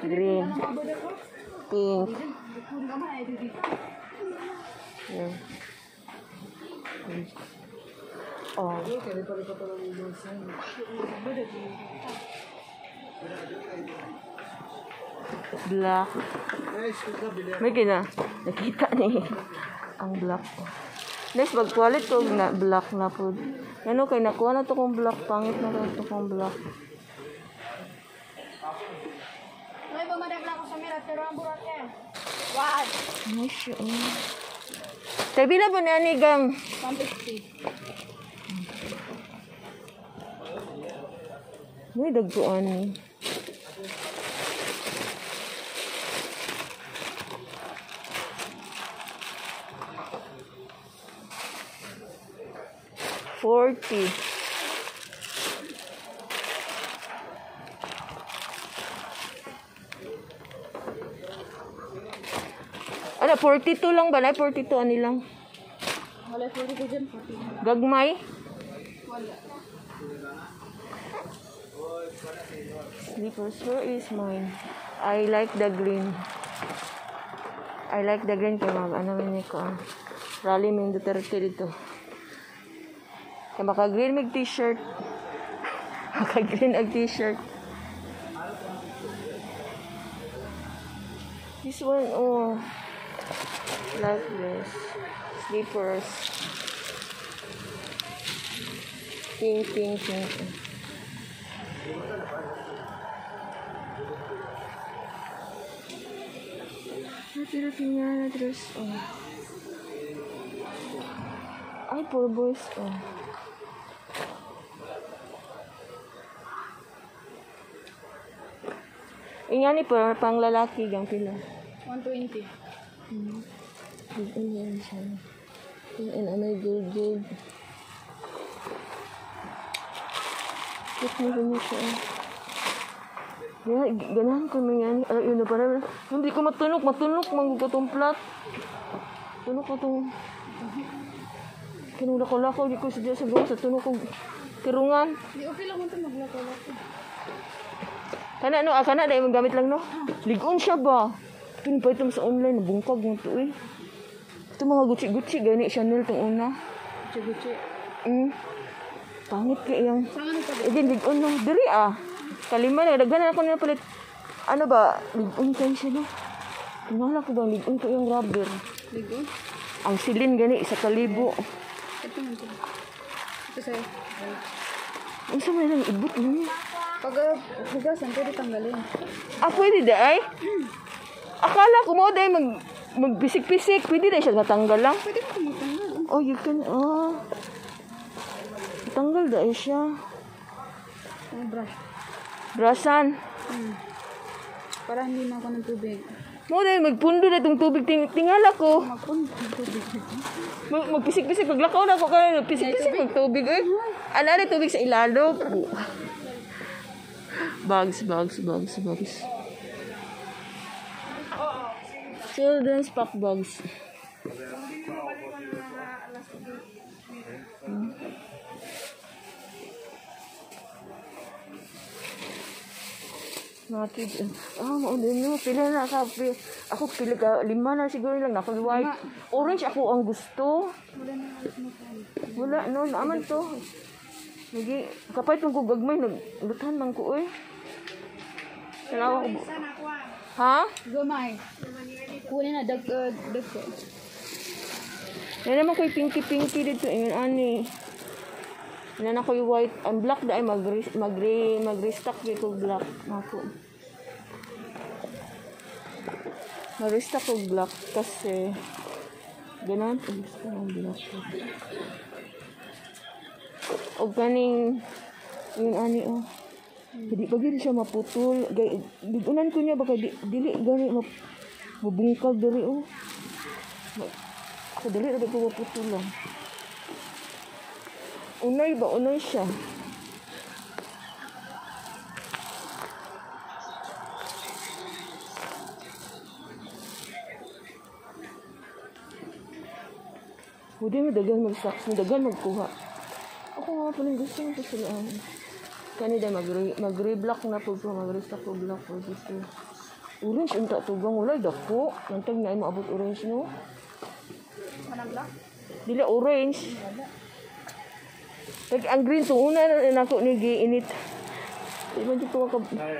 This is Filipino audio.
Green. Pink. Yeah. Oh. Black. May gina. Nakita ni ang black. Next, mag-quality ko na black na po. Ano, kaya nakuha na to kong black. Pangit na to kong black. May bumadagla ko sa mira. Pero ang burat yan. What? Nice yun. Sabi na po na ni Gang. 150. May dagpuan ni. $40. Ano, 42 lang ba? 42 ani lang. Wala 40 dyan. 40. Gagmay? Wala. Slippers, where is mine? I like the green. I like the green kaya ano ni ko. Rally Ming Duterte dito. Kaya maka-green mag t-shirt. Maka-green ag t-shirt. This one, oh. Like this. Slippers. Pink, pink, pink. Natira-tira niya na dress, oh. Ay, poor boys, oh. Iyan ni pang lalaki gang pila. 120. Iyan siya. Iyan may gold. Ito mo siya. Ganahan ko nang yan. Yun na pala. Hindi ko matunok. Manggo ko itong plat. Tunok ko itong... Kinulakaw-lakaw. Di ko sadya sa gawa sa tunok ko. Kirungan. Di okay lang mo ito maglakaw-lakaw. Kana dahil magamit lang, no? Ligon siya ba? Pinipay ito sa online. Nabungkag mo ito, eh. Ito mga Gucci. Gani, Chanel itong una. Gucci. Pangit kaya yung... Saan ka Eh, din, ligon, no? Diri, ah. Kalima na. Daghan ako na palit. Ano ba? Ligon kayo siya, no? Tingala ko ba? Ligon ko yung rubber. Ligon? Ang silin, gani, 1,000. Ito man ito. Ito sa'yo. Ang sa may lang ibot, no? Pag hugasan, pwede tanggalin. Pwede da, ay? Akala ko mo dahil magpisik-pisik. Pwede na siya matanggal lang. Pwede mo tumutanggal. Oh, you can, tanggal da siya. Ano brush? Brushan. Para hindi na ako ng tubig. Mo dahil magpundo na itong tubig. Tingala ko. Magpundo ng tubig. Magpisik-pisik. Maglakaw na ako kaya magpisik-pisik. Magtubig, eh. Ano tubig sa ilalo. Bags. Children's pack bags. Nakakid. Maulin mo. Pila na ka. Ako pila ka. 5 na siguro lang. White. Orange ako ang gusto. Wala. No, naaman to. Lagi. Kapay itong gugagmay. Naglutahan lang ko eh. Salawa ko. Ha? Gumay. Kunin na. Dag ko. Yan naman ko'y pinky dito. Yun, ani. Yan ako yung white. Ang black dahil mag-restock dito black. Ako. Mag-restock ko black kasi ganun. Gusto ko ng black. O ganing yung ani, oh. Hindi pa gini siya maputol. Bigunan ko niya baka dili gani mabungkag dali, oh. Ako dali na ko maputol lang. Unay siya. Hindi mo dagan mag-socks. Dagan magkuha. Ako nga pala gusto mo sa silaan. Kanina mag-reblock na po ko, mag-restock po block po dito. Orange unta tugang wala dako. Nantag na mo abot orange no. Manang black? Dili orange. Kaya ang green to una na nako ni giinit. Di man dito ka. Ay,